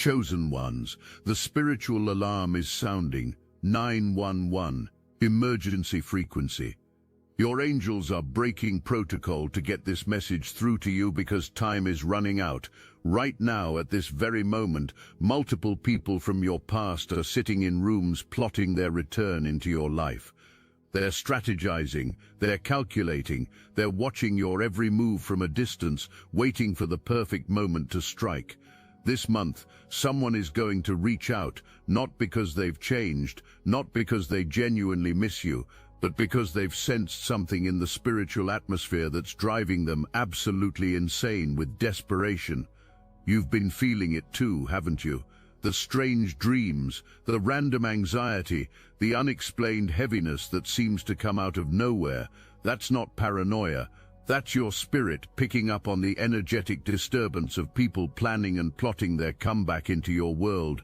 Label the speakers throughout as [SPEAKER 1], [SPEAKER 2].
[SPEAKER 1] Chosen ones, the spiritual alarm is sounding. 911, emergency frequency. Your angels are breaking protocol to get this message through to you because time is running out. Right now, at this very moment, multiple people from your past are sitting in rooms plotting their return into your life. They're strategizing, they're calculating, they're watching your every move from a distance, waiting for the perfect moment to strike. This month, someone is going to reach out, not because they've changed, not because they genuinely miss you, but because they've sensed something in the spiritual atmosphere that's driving them absolutely insane with desperation. You've been feeling it too, haven't you? The strange dreams, the random anxiety, the unexplained heaviness that seems to come out of nowhere. That's not paranoia. That's your spirit picking up on the energetic disturbance of people planning and plotting their comeback into your world.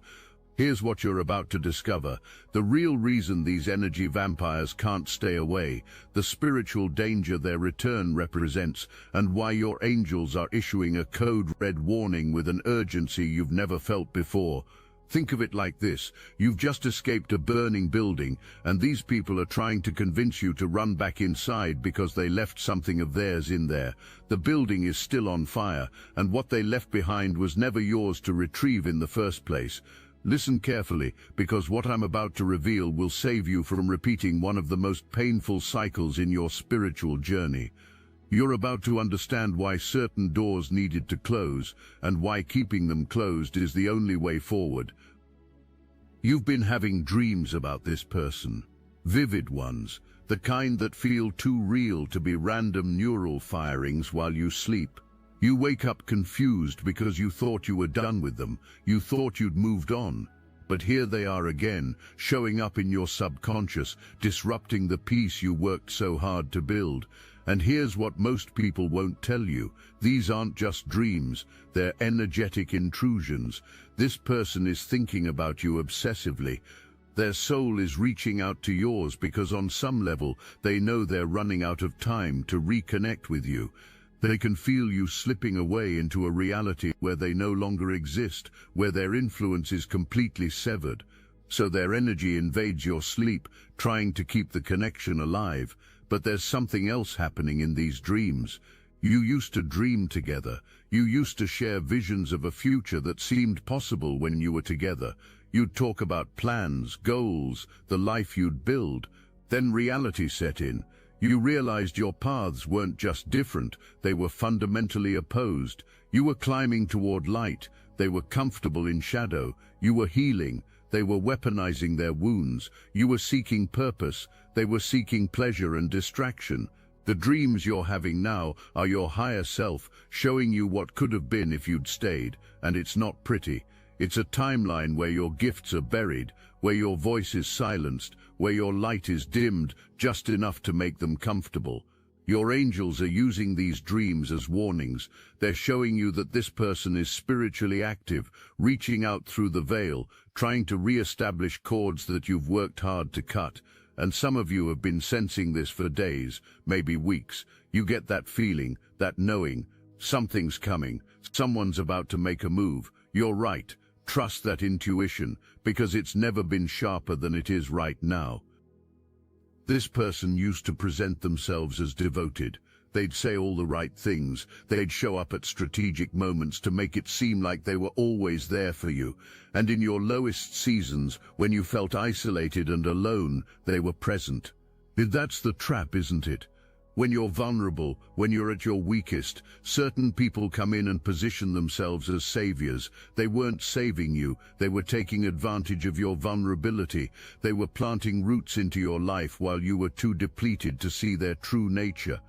[SPEAKER 1] Here's what you're about to discover. The real reason these energy vampires can't stay away, the spiritual danger their return represents, and why your angels are issuing a code red warning with an urgency you've never felt before. Think of it like this. You've just escaped a burning building, and these people are trying to convince you to run back inside because they left something of theirs in there. The building is still on fire, and what they left behind was never yours to retrieve in the first place. Listen carefully, because what I'm about to reveal will save you from repeating one of the most painful cycles in your spiritual journey. You're about to understand why certain doors needed to close, and why keeping them closed is the only way forward. You've been having dreams about this person. Vivid ones, the kind that feel too real to be random neural firings while you sleep. You wake up confused because you thought you were done with them, you thought you'd moved on. But here they are again, showing up in your subconscious, disrupting the peace you worked so hard to build. And here's what most people won't tell you. These aren't just dreams, they're energetic intrusions. This person is thinking about you obsessively. Their soul is reaching out to yours because on some level they know they're running out of time to reconnect with you. They can feel you slipping away into a reality where they no longer exist, where their influence is completely severed. So their energy invades your sleep, trying to keep the connection alive. But there's something else happening in these dreams. You used to dream together. You used to share visions of a future that seemed possible when you were together. You'd talk about plans, goals, the life you'd build. Then reality set in. You realized your paths weren't just different, they were fundamentally opposed. You were climbing toward light, they were comfortable in shadow. You were healing, they were weaponizing their wounds. You were seeking purpose, they were seeking pleasure and distraction. The dreams you're having now are your higher self, showing you what could have been if you'd stayed, and it's not pretty. It's a timeline where your gifts are buried, where your voice is silenced, where your light is dimmed just enough to make them comfortable. Your angels are using these dreams as warnings. They're showing you that this person is spiritually active, reaching out through the veil, trying to re-establish cords that you've worked hard to cut. And some of you have been sensing this for days, maybe weeks. You get that feeling, that knowing. Something's coming. Someone's about to make a move. You're right. Trust that intuition, because it's never been sharper than it is right now. This person used to present themselves as devoted. They'd say all the right things. They'd show up at strategic moments to make it seem like they were always there for you. And in your lowest seasons, when you felt isolated and alone, they were present. That's the trap, isn't it? When you're vulnerable, when you're at your weakest, certain people come in and position themselves as saviors. They weren't saving you, they were taking advantage of your vulnerability. They were planting roots into your life while you were too depleted to see their true nature.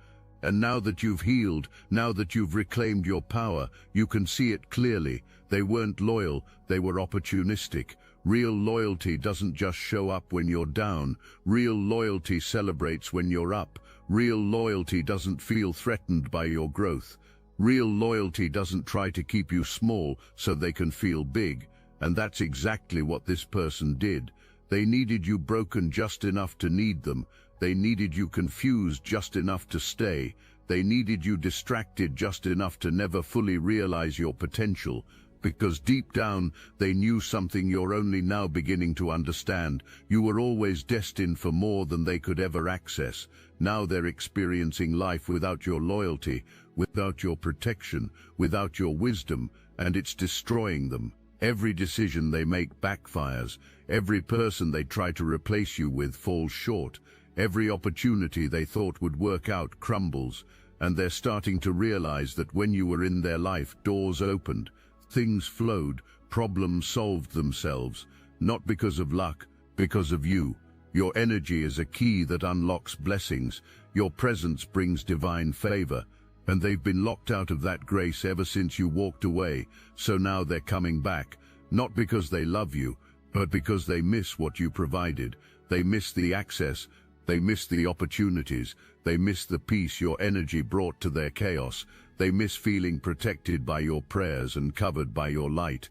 [SPEAKER 1] And now that you've healed, now that you've reclaimed your power, you can see it clearly. They weren't loyal, they were opportunistic. Real loyalty doesn't just show up when you're down. Real loyalty celebrates when you're up. Real loyalty doesn't feel threatened by your growth. Real loyalty doesn't try to keep you small so they can feel big. And that's exactly what this person did. They needed you broken just enough to need them. They needed you confused just enough to stay. They needed you distracted just enough to never fully realize your potential. because deep down they knew something you're only now beginning to understand. You were always destined for more than they could ever access. Now they're experiencing life without your loyalty, without your protection, without your wisdom, and it's destroying them. Every decision they make backfires. Every person they try to replace you with falls short. Every opportunity they thought would work out crumbles. And they're starting to realize that when you were in their life, doors opened, things flowed, problems solved themselves, not because of luck, because of you. Your energy is a key that unlocks blessings. Your presence brings divine favor. And they've been locked out of that grace ever since you walked away, so now they're coming back, not because they love you, but because they miss what you provided. They miss the access, they miss the opportunities, they miss the peace your energy brought to their chaos. They miss feeling protected by your prayers and covered by your light.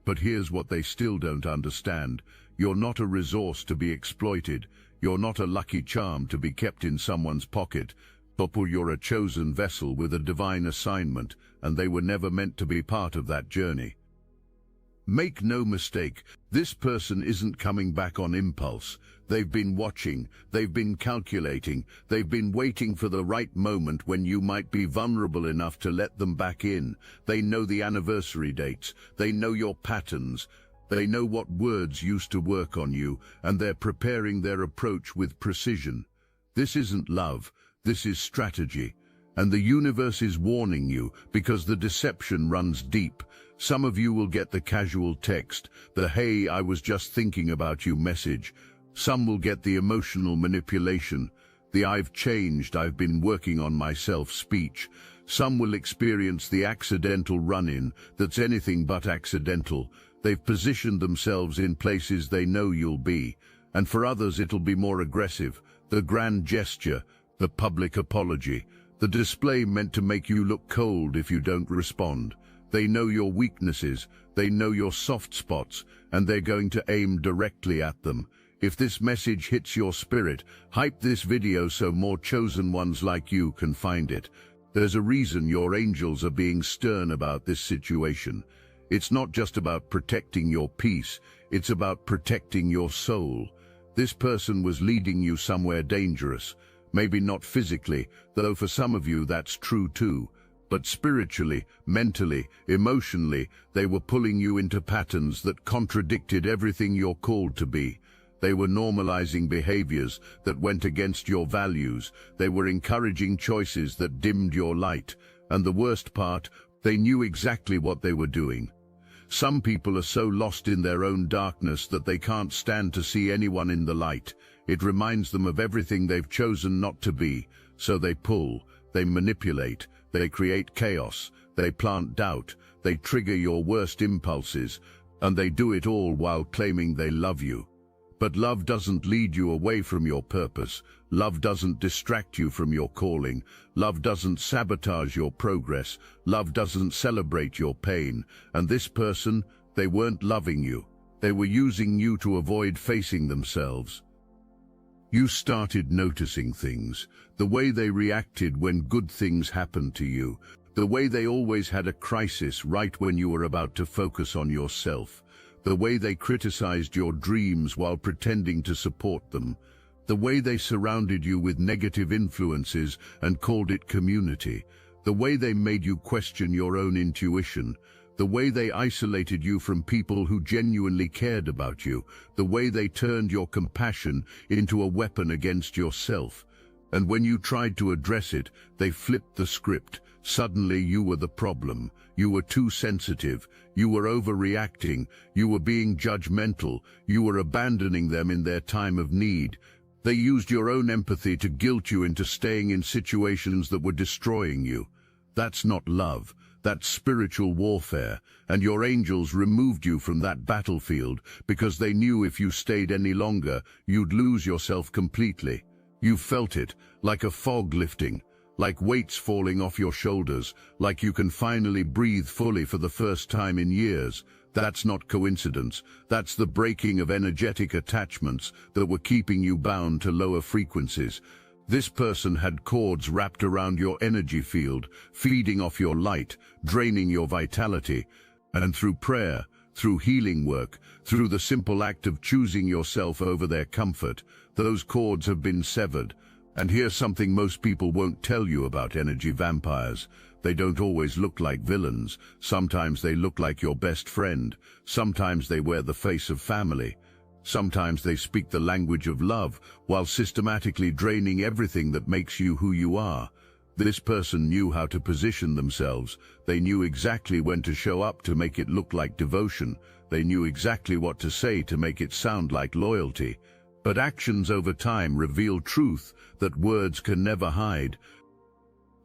[SPEAKER 1] But here's what they still don't understand. You're not a resource to be exploited. You're not a lucky charm to be kept in someone's pocket. But you're a chosen vessel with a divine assignment, and they were never meant to be part of that journey. Make no mistake, this person isn't coming back on impulse. They've been watching, they've been calculating, they've been waiting for the right moment when you might be vulnerable enough to let them back in. They know the anniversary dates, they know your patterns, they know what words used to work on you, and they're preparing their approach with precision. This isn't love, this is strategy. And the universe is warning you because the deception runs deep. Some of you will get the casual text, the "hey, I was just thinking about you" message. Some will get the emotional manipulation, the "I've changed, I've been working on myself" speech. Some will experience the accidental run-in that's anything but accidental. They've positioned themselves in places they know you'll be. And for others it'll be more aggressive, the grand gesture, the public apology, the display meant to make you look cold if you don't respond. They know your weaknesses, they know your soft spots, and they're going to aim directly at them. If this message hits your spirit, hype this video so more chosen ones like you can find it. There's a reason your angels are being stern about this situation. It's not just about protecting your peace, it's about protecting your soul. This person was leading you somewhere dangerous. Maybe not physically, though for some of you that's true too. But spiritually, mentally, emotionally, they were pulling you into patterns that contradicted everything you're called to be. They were normalizing behaviors that went against your values. They were encouraging choices that dimmed your light. And the worst part, they knew exactly what they were doing. Some people are so lost in their own darkness that they can't stand to see anyone in the light. It reminds them of everything they've chosen not to be. So they pull, they manipulate, they create chaos, they plant doubt, they trigger your worst impulses, and they do it all while claiming they love you. But love doesn't lead you away from your purpose. Love doesn't distract you from your calling. Love doesn't sabotage your progress. Love doesn't celebrate your pain. And this person, they weren't loving you. They were using you to avoid facing themselves. You started noticing things, the way they reacted when good things happened to you, the way they always had a crisis right when you were about to focus on yourself, the way they criticized your dreams while pretending to support them, the way they surrounded you with negative influences and called it community, the way they made you question your own intuition, the way they isolated you from people who genuinely cared about you, the way they turned your compassion into a weapon against yourself. And when you tried to address it, they flipped the script. Suddenly you were the problem. You were too sensitive. You were overreacting. You were being judgmental. You were abandoning them in their time of need. They used your own empathy to guilt you into staying in situations that were destroying you. That's not love. That's spiritual warfare, and your angels removed you from that battlefield because they knew if you stayed any longer, you'd lose yourself completely. You felt it, like a fog lifting, like weights falling off your shoulders, like you can finally breathe fully for the first time in years. That's not coincidence. That's the breaking of energetic attachments that were keeping you bound to lower frequencies. This person had cords wrapped around your energy field, feeding off your light, draining your vitality. And through prayer, through healing work, through the simple act of choosing yourself over their comfort, those cords have been severed. And here's something most people won't tell you about energy vampires. They don't always look like villains. Sometimes they look like your best friend. Sometimes they wear the face of family. Sometimes they speak the language of love, while systematically draining everything that makes you who you are. This person knew how to position themselves. They knew exactly when to show up to make it look like devotion. They knew exactly what to say to make it sound like loyalty. But actions over time reveal truth that words can never hide.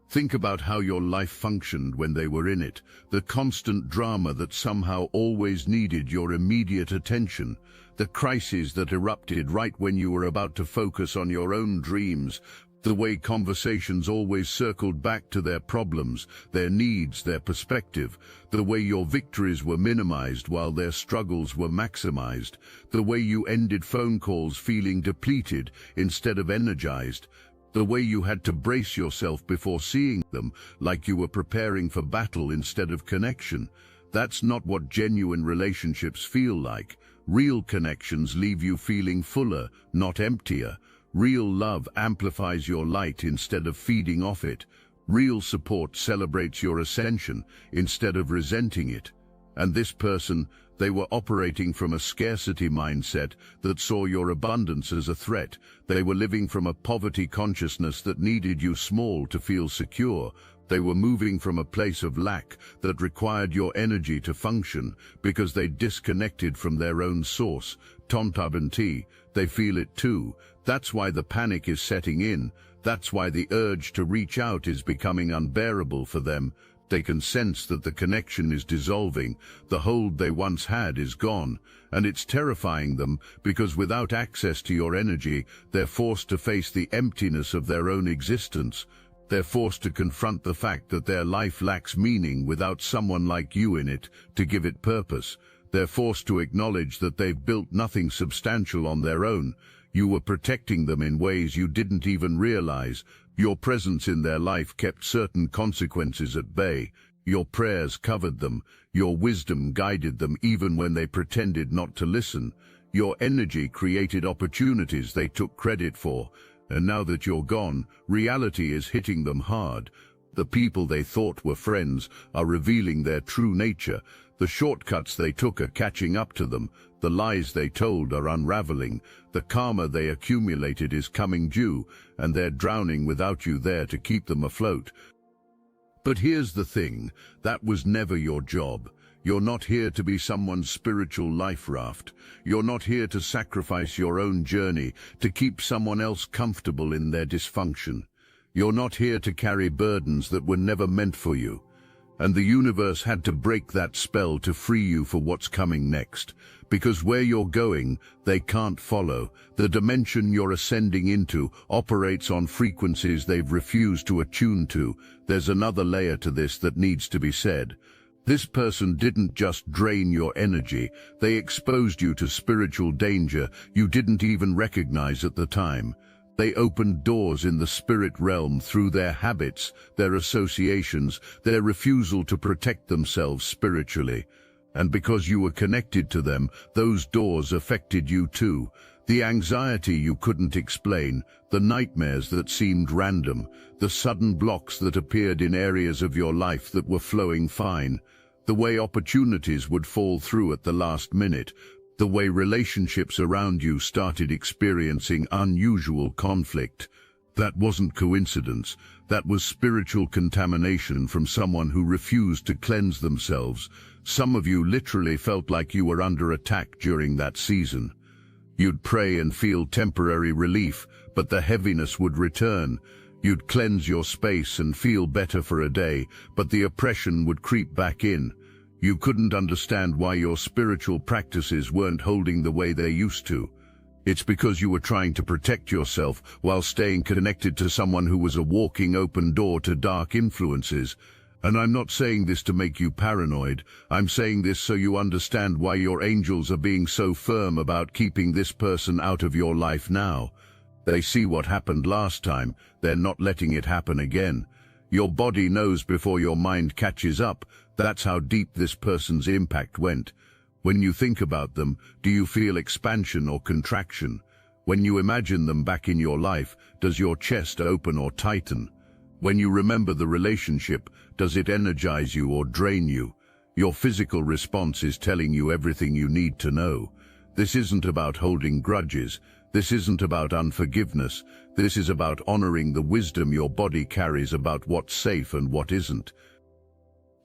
[SPEAKER 1] Think about how your life functioned when they were in it, the constant drama that somehow always needed your immediate attention, the crises that erupted right when you were about to focus on your own dreams, the way conversations always circled back to their problems, their needs, their perspective, the way your victories were minimized while their struggles were maximized, the way you ended phone calls feeling depleted instead of energized, the way you had to brace yourself before seeing them, like you were preparing for battle instead of connection. That's not what genuine relationships feel like. Real connections leave you feeling fuller, not emptier. Real love amplifies your light instead of feeding off it. Real support celebrates your ascension instead of resenting it. And this person, they were operating from a scarcity mindset that saw your abundance as a threat. They were living from a poverty consciousness that needed you small to feel secure. They were moving from a place of lack that required your energy to function because they disconnected from their own source. Tontabenti, they feel it too. That's why the panic is setting in. That's why the urge to reach out is becoming unbearable for them. They can sense that the connection is dissolving, the hold they once had is gone, and it's terrifying them because without access to your energy, they're forced to face the emptiness of their own existence. They're forced to confront the fact that their life lacks meaning without someone like you in it to give it purpose. They're forced to acknowledge that they've built nothing substantial on their own. You were protecting them in ways you didn't even realize. Your presence in their life kept certain consequences at bay. Your prayers covered them. Your wisdom guided them even when they pretended not to listen. Your energy created opportunities they took credit for. And now that you're gone, reality is hitting them hard. The people they thought were friends are revealing their true nature. The shortcuts they took are catching up to them. The lies they told are unraveling. The karma they accumulated is coming due, and they're drowning without you there to keep them afloat. But here's the thing, that was never your job. You're not here to be someone's spiritual life raft. You're not here to sacrifice your own journey to keep someone else comfortable in their dysfunction. You're not here to carry burdens that were never meant for you. And the universe had to break that spell to free you for what's coming next. Because where you're going, they can't follow. The dimension you're ascending into operates on frequencies they've refused to attune to. There's another layer to this that needs to be said. This person didn't just drain your energy, they exposed you to spiritual danger you didn't even recognize at the time. They opened doors in the spirit realm through their habits, their associations, their refusal to protect themselves spiritually. And because you were connected to them, those doors affected you too. The anxiety you couldn't explain, the nightmares that seemed random, the sudden blocks that appeared in areas of your life that were flowing fine, the way opportunities would fall through at the last minute, the way relationships around you started experiencing unusual conflict. That wasn't coincidence. That was spiritual contamination from someone who refused to cleanse themselves. Some of you literally felt like you were under attack during that season. You'd pray and feel temporary relief, but the heaviness would return. You'd cleanse your space and feel better for a day, but the oppression would creep back in. You couldn't understand why your spiritual practices weren't holding the way they used to. It's because you were trying to protect yourself while staying connected to someone who was a walking open door to dark influences. And I'm not saying this to make you paranoid. I'm saying this so you understand why your angels are being so firm about keeping this person out of your life now. They see what happened last time. They're not letting it happen again. Your body knows before your mind catches up. That's how deep this person's impact went. When you think about them, do you feel expansion or contraction? When you imagine them back in your life, does your chest open or tighten? When you remember the relationship, does it energize you or drain you? Your physical response is telling you everything you need to know. This isn't about holding grudges. This isn't about unforgiveness. This is about honoring the wisdom your body carries about what's safe and what isn't.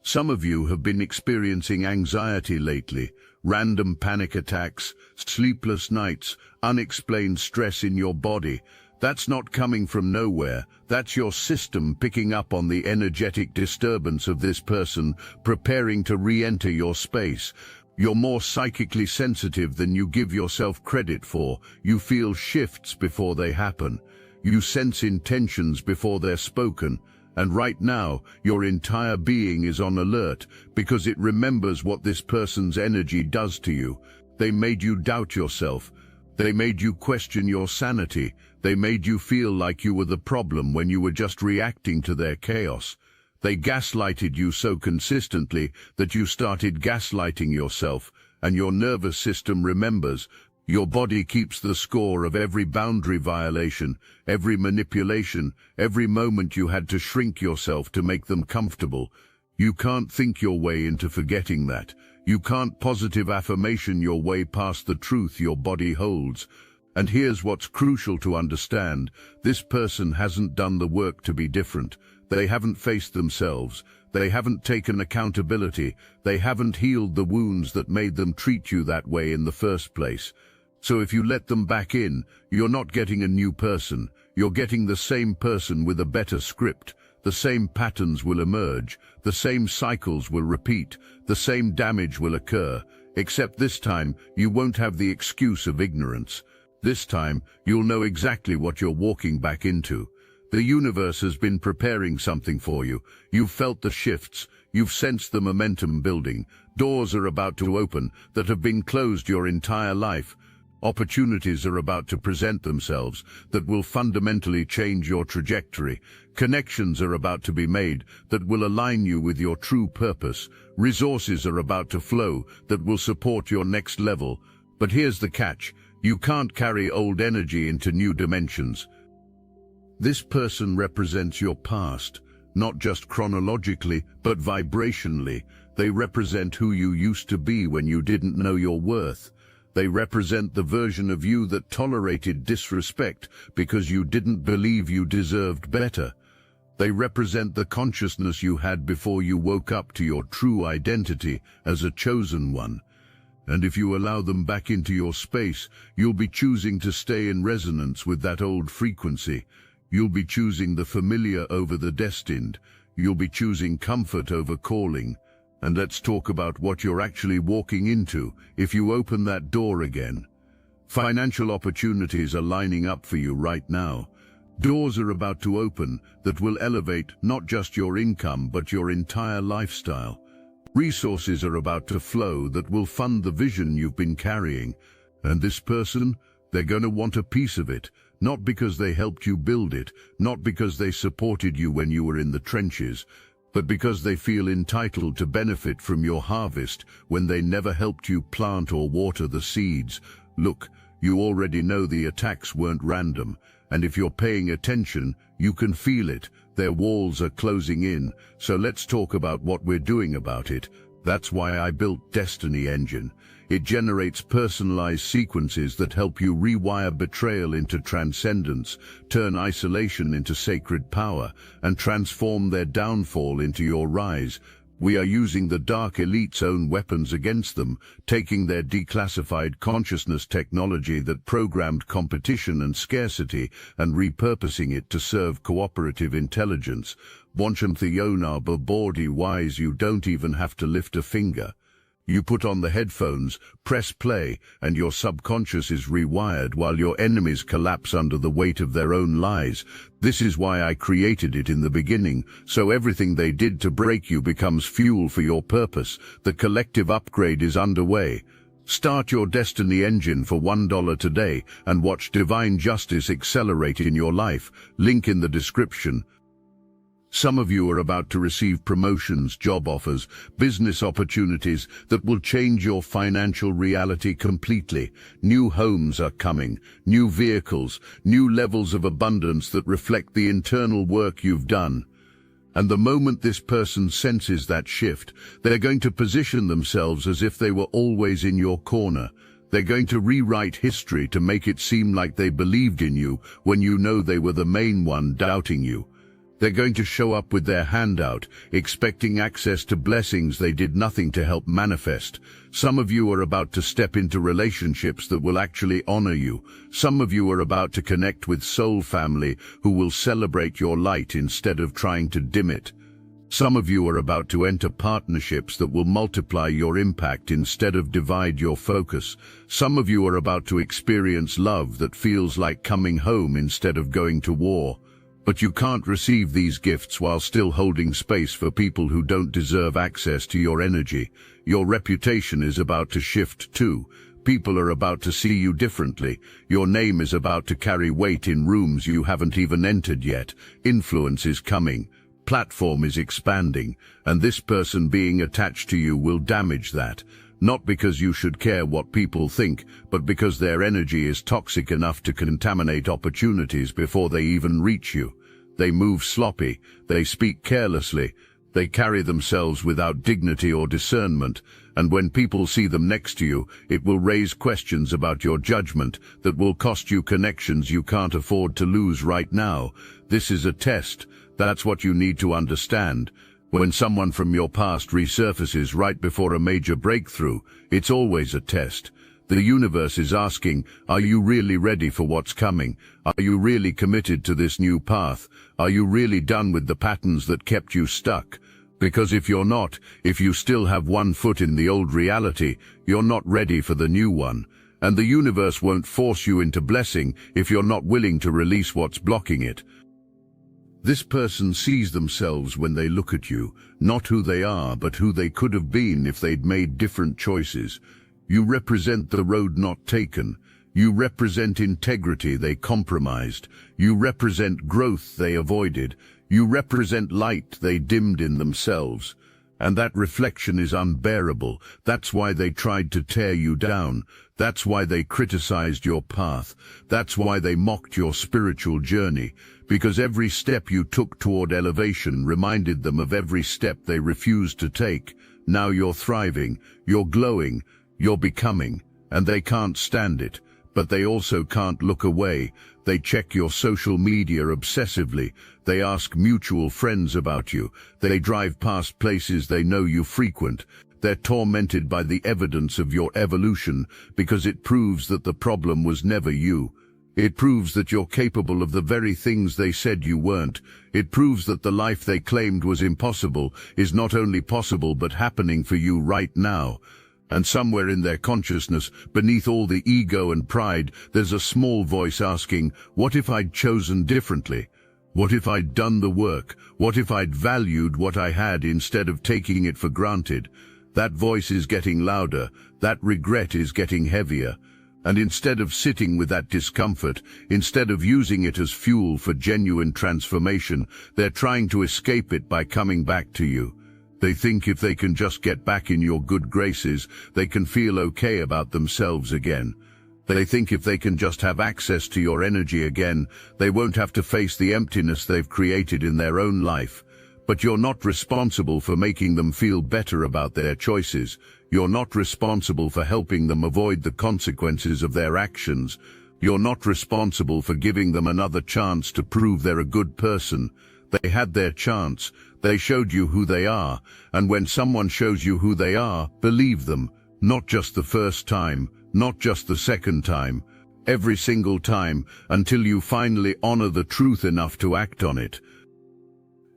[SPEAKER 1] Some of you have been experiencing anxiety lately, random panic attacks, sleepless nights, unexplained stress in your body. That's not coming from nowhere. That's your system picking up on the energetic disturbance of this person, preparing to re-enter your space. You're more psychically sensitive than you give yourself credit for. You feel shifts before they happen. You sense intentions before they're spoken. And right now, your entire being is on alert because it remembers what this person's energy does to you. They made you doubt yourself. They made you question your sanity. They made you feel like you were the problem when you were just reacting to their chaos. They gaslighted you so consistently that you started gaslighting yourself, and your nervous system remembers. Your body keeps the score of every boundary violation, every manipulation, every moment you had to shrink yourself to make them comfortable. You can't think your way into forgetting that. You can't positive affirmation your way past the truth your body holds. And here's what's crucial to understand. This person hasn't done the work to be different. They haven't faced themselves. They haven't taken accountability. They haven't healed the wounds that made them treat you that way in the first place. So if you let them back in, you're not getting a new person. You're getting the same person with a better script. The same patterns will emerge. The same cycles will repeat. The same damage will occur. Except this time, you won't have the excuse of ignorance. This time, you'll know exactly what you're walking back into. The universe has been preparing something for you. You've felt the shifts. You've sensed the momentum building. Doors are about to open that have been closed your entire life. Opportunities are about to present themselves that will fundamentally change your trajectory. Connections are about to be made that will align you with your true purpose. Resources are about to flow that will support your next level. But here's the catch. You can't carry old energy into new dimensions. This person represents your past, not just chronologically, but vibrationally. They represent who you used to be when you didn't know your worth. They represent the version of you that tolerated disrespect because you didn't believe you deserved better. They represent the consciousness you had before you woke up to your true identity as a chosen one. And if you allow them back into your space, you'll be choosing to stay in resonance with that old frequency. You'll be choosing the familiar over the destined. You'll be choosing comfort over calling. And let's talk about what you're actually walking into if you open that door again. Financial opportunities are lining up for you right now. Doors are about to open that will elevate not just your income but your entire lifestyle. Resources are about to flow that will fund the vision you've been carrying. And this person, they're going to want a piece of it, not because they helped you build it, not because they supported you when you were in the trenches, but because they feel entitled to benefit from your harvest when they never helped you plant or water the seeds. Look, you already know the attacks weren't random, and if you're paying attention, you can feel it. Their walls are closing in, so let's talk about what we're doing about it. That's why I built Destiny Engine. It generates personalized sequences that help you rewire betrayal into transcendence, turn isolation into sacred power, and transform their downfall into your rise. We are using the Dark Elite's own weapons against them, taking their declassified consciousness technology that programmed competition and scarcity and repurposing it to serve cooperative intelligence. Wanchanthiona Babordi wise, you don't even have to lift a finger. You put on the headphones, press play, and your subconscious is rewired while your enemies collapse under the weight of their own lies. This is why I created it in the beginning, so everything they did to break you becomes fuel for your purpose. The collective upgrade is underway. Start your Destiny Engine for $1 today and watch divine justice accelerate in your life. Link in the description. Some of you are about to receive promotions, job offers, business opportunities that will change your financial reality completely. New homes are coming, new vehicles, new levels of abundance that reflect the internal work you've done. And the moment this person senses that shift, they're going to position themselves as if they were always in your corner. They're going to rewrite history to make it seem like they believed in you when you know they were the main one doubting you. They're going to show up with their hand out, expecting access to blessings they did nothing to help manifest. Some of you are about to step into relationships that will actually honor you. Some of you are about to connect with soul family who will celebrate your light instead of trying to dim it. Some of you are about to enter partnerships that will multiply your impact instead of divide your focus. Some of you are about to experience love that feels like coming home instead of going to war. But you can't receive these gifts while still holding space for people who don't deserve access to your energy. Your reputation is about to shift too. People are about to see you differently. Your name is about to carry weight in rooms you haven't even entered yet. Influence is coming. Platform is expanding. And this person being attached to you will damage that. Not because you should care what people think, but because their energy is toxic enough to contaminate opportunities before they even reach you. They move sloppy, they speak carelessly, they carry themselves without dignity or discernment, and when people see them next to you, it will raise questions about your judgment that will cost you connections you can't afford to lose right now. This is a test. That's what you need to understand. When someone from your past resurfaces right before a major breakthrough, it's always a test. The universe is asking, are you really ready for what's coming? Are you really committed to this new path? Are you really done with the patterns that kept you stuck? Because if you're not, if you still have one foot in the old reality, you're not ready for the new one. And the universe won't force you into blessing if you're not willing to release what's blocking it. This person sees themselves when they look at you, not who they are, but who they could have been if they'd made different choices. You represent the road not taken. You represent integrity they compromised. You represent growth they avoided. You represent light they dimmed in themselves. And that reflection is unbearable. That's why they tried to tear you down. That's why they criticized your path. That's why they mocked your spiritual journey. Because every step you took toward elevation reminded them of every step they refused to take. Now you're thriving, you're glowing, you're becoming, and they can't stand it. But they also can't look away. They check your social media obsessively. They ask mutual friends about you. They drive past places they know you frequent. They're tormented by the evidence of your evolution because it proves that the problem was never you. It proves that you're capable of the very things they said you weren't. It proves that the life they claimed was impossible is not only possible but happening for you right now. And somewhere in their consciousness, beneath all the ego and pride, there's a small voice asking, what if I'd chosen differently? What if I'd done the work? What if I'd valued what I had instead of taking it for granted? That voice is getting louder. That regret is getting heavier. And instead of sitting with that discomfort, instead of using it as fuel for genuine transformation, they're trying to escape it by coming back to you. They think if they can just get back in your good graces, they can feel okay about themselves again. They think if they can just have access to your energy again, they won't have to face the emptiness they've created in their own life. But you're not responsible for making them feel better about their choices. You're not responsible for helping them avoid the consequences of their actions. You're not responsible for giving them another chance to prove they're a good person. They had their chance. They showed you who they are. And when someone shows you who they are, believe them. Not just the first time, not just the second time. Every single time, until you finally honor the truth enough to act on it.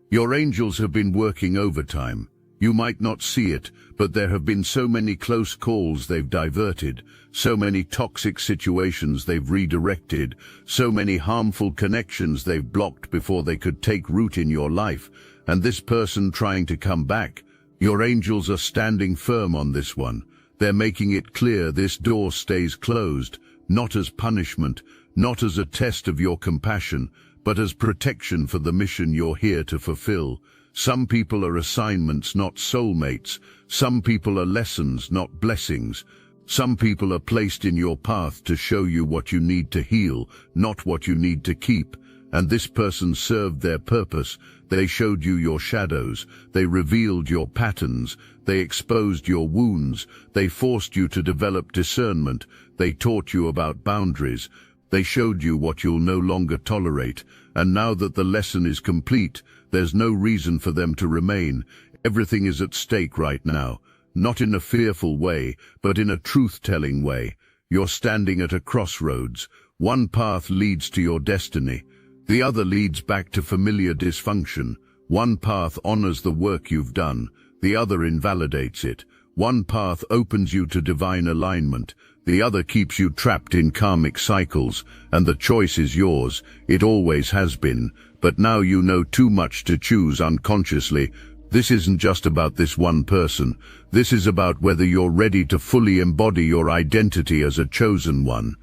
[SPEAKER 1] Your angels have been working overtime. You might not see it, but there have been so many close calls they've diverted, so many toxic situations they've redirected, so many harmful connections they've blocked before they could take root in your life. And this person trying to come back, your angels are standing firm on this one. They're making it clear this door stays closed, not as punishment, not as a test of your compassion, but as protection for the mission you're here to fulfill. Some people are assignments, not soulmates. Some people are lessons, not blessings. Some people are placed in your path to show you what you need to heal, not what you need to keep. And this person served their purpose. They showed you your shadows. They revealed your patterns. They exposed your wounds. They forced you to develop discernment. They taught you about boundaries. They showed you what you'll no longer tolerate. And now that the lesson is complete, there's no reason for them to remain. Everything is at stake right now. Not in a fearful way, but in a truth-telling way. You're standing at a crossroads. One path leads to your destiny. The other leads back to familiar dysfunction. One path honors the work you've done. The other invalidates it. One path opens you to divine alignment. The other keeps you trapped in karmic cycles. And the choice is yours. It always has been. But now you know too much to choose unconsciously. This isn't just about this one person. This is about whether you're ready to fully embody your identity as a chosen one.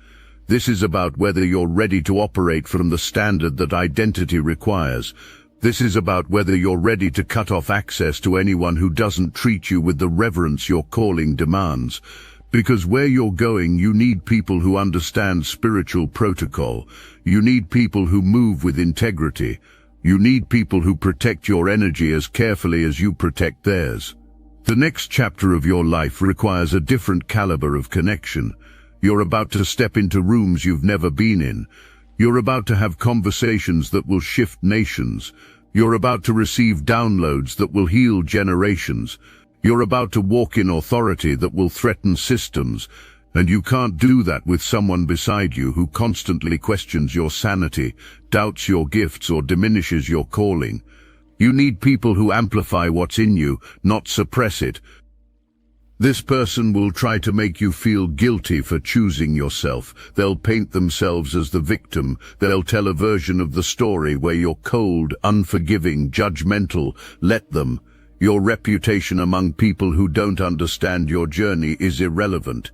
[SPEAKER 1] This is about whether you're ready to operate from the standard that identity requires. This is about whether you're ready to cut off access to anyone who doesn't treat you with the reverence your calling demands. Because where you're going, you need people who understand spiritual protocol. You need people who move with integrity. You need people who protect your energy as carefully as you protect theirs. The next chapter of your life requires a different caliber of connection. You're about to step into rooms you've never been in. You're about to have conversations that will shift nations. You're about to receive downloads that will heal generations. You're about to walk in authority that will threaten systems. And you can't do that with someone beside you who constantly questions your sanity, doubts your gifts, or diminishes your calling. You need people who amplify what's in you, not suppress it. This person will try to make you feel guilty for choosing yourself. They'll paint themselves as the victim. They'll tell a version of the story where you're cold, unforgiving, judgmental. Let them. Your reputation among people who don't understand your journey is irrelevant.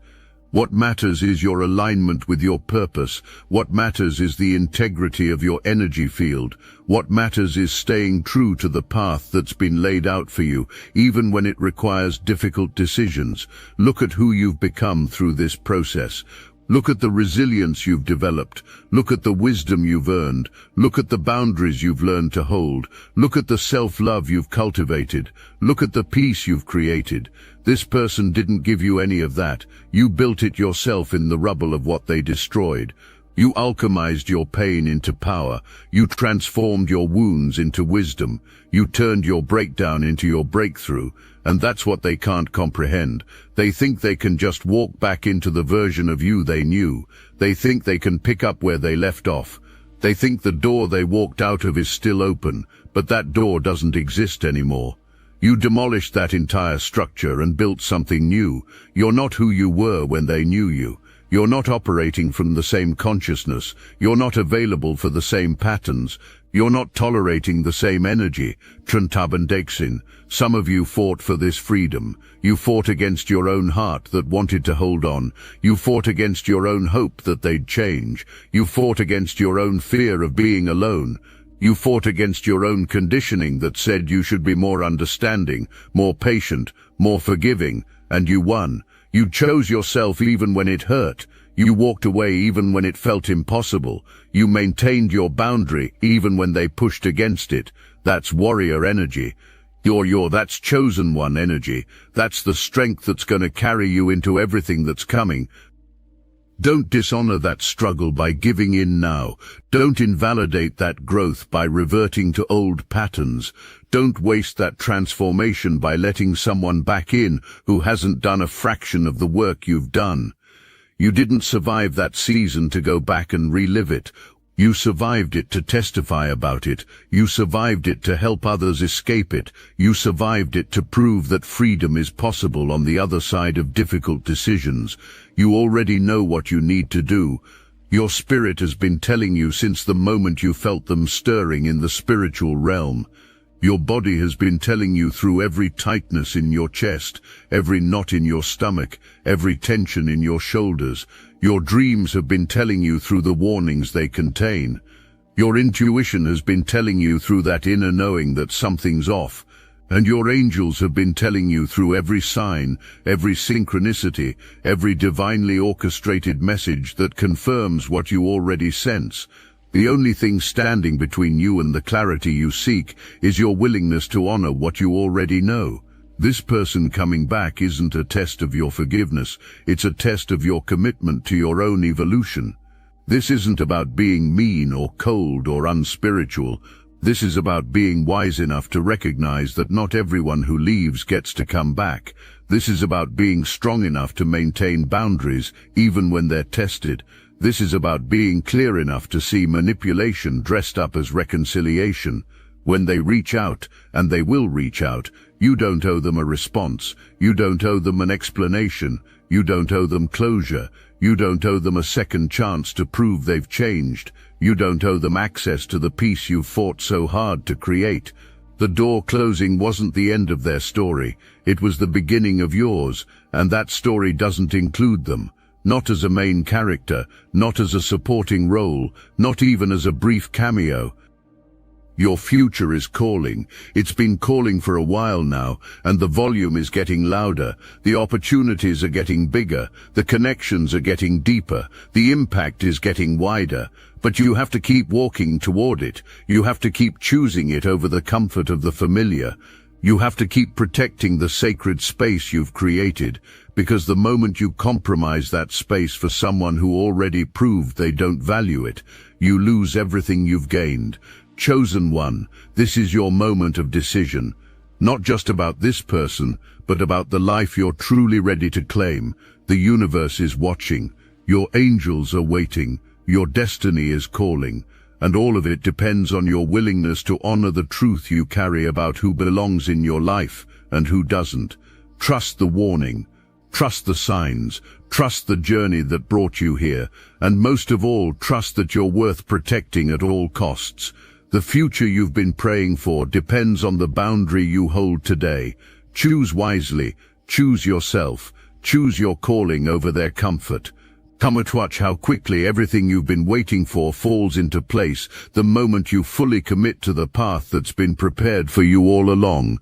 [SPEAKER 1] What matters is your alignment with your purpose. What matters is the integrity of your energy field. What matters is staying true to the path that's been laid out for you, even when it requires difficult decisions. Look at who you've become through this process. Look at the resilience you've developed. Look at the wisdom you've earned. Look at the boundaries you've learned to hold. Look at the self-love you've cultivated. Look at the peace you've created. This person didn't give you any of that. You built it yourself in the rubble of what they destroyed. You alchemized your pain into power. You transformed your wounds into wisdom. You turned your breakdown into your breakthrough. And that's what they can't comprehend. They think they can just walk back into the version of you they knew. They think they can pick up where they left off. They think the door they walked out of is still open, but that door doesn't exist anymore. You demolished that entire structure and built something new. You're not who you were when they knew you. You're not operating from the same consciousness. You're not available for the same patterns. You're not tolerating the same energy. Truntabandexin. Some of you fought for this freedom. You fought against your own heart that wanted to hold on. You fought against your own hope that they'd change. You fought against your own fear of being alone. You fought against your own conditioning that said you should be more understanding, more patient, more forgiving, and you won. You chose yourself even when it hurt. You walked away even when it felt impossible. You maintained your boundary even when they pushed against it. That's warrior energy. That's chosen one energy. That's the strength that's going to carry you into everything that's coming. Don't dishonor that struggle by giving in now. Don't invalidate that growth by reverting to old patterns. Don't waste that transformation by letting someone back in who hasn't done a fraction of the work you've done. You didn't survive that season to go back and relive it. You survived it to testify about it. You survived it to help others escape it. You survived it to prove that freedom is possible on the other side of difficult decisions. You already know what you need to do. Your spirit has been telling you since the moment you felt them stirring in the spiritual realm. Your body has been telling you through every tightness in your chest, every knot in your stomach, every tension in your shoulders. Your dreams have been telling you through the warnings they contain. Your intuition has been telling you through that inner knowing that something's off, and your angels have been telling you through every sign, every synchronicity, every divinely orchestrated message that confirms what you already sense. The only thing standing between you and the clarity you seek is your willingness to honor what you already know. This person coming back isn't a test of your forgiveness, it's a test of your commitment to your own evolution. This isn't about being mean or cold or unspiritual. This is about being wise enough to recognize that not everyone who leaves gets to come back. This is about being strong enough to maintain boundaries even when they're tested. This is about being clear enough to see manipulation dressed up as reconciliation. When they reach out, and they will reach out, you don't owe them a response. You don't owe them an explanation. You don't owe them closure. You don't owe them a second chance to prove they've changed. You don't owe them access to the peace you've fought so hard to create. The door closing wasn't the end of their story. It was the beginning of yours, and that story doesn't include them. Not as a main character, not as a supporting role, not even as a brief cameo. Your future is calling. It's been calling for a while now, and the volume is getting louder. The opportunities are getting bigger. The connections are getting deeper. The impact is getting wider. But you have to keep walking toward it. You have to keep choosing it over the comfort of the familiar. You have to keep protecting the sacred space you've created, because the moment you compromise that space for someone who already proved they don't value it, you lose everything you've gained. Chosen one, this is your moment of decision. Not just about this person, but about the life you're truly ready to claim. The universe is watching. Your angels are waiting. Your destiny is calling. And all of it depends on your willingness to honor the truth you carry about who belongs in your life and who doesn't. Trust the warning. Trust the signs. Trust the journey that brought you here. And most of all, trust that you're worth protecting at all costs. The future you've been praying for depends on the boundary you hold today. Choose wisely. Choose yourself. Choose your calling over their comfort. Come and watch how quickly everything you've been waiting for falls into place the moment you fully commit to the path that's been prepared for you all along.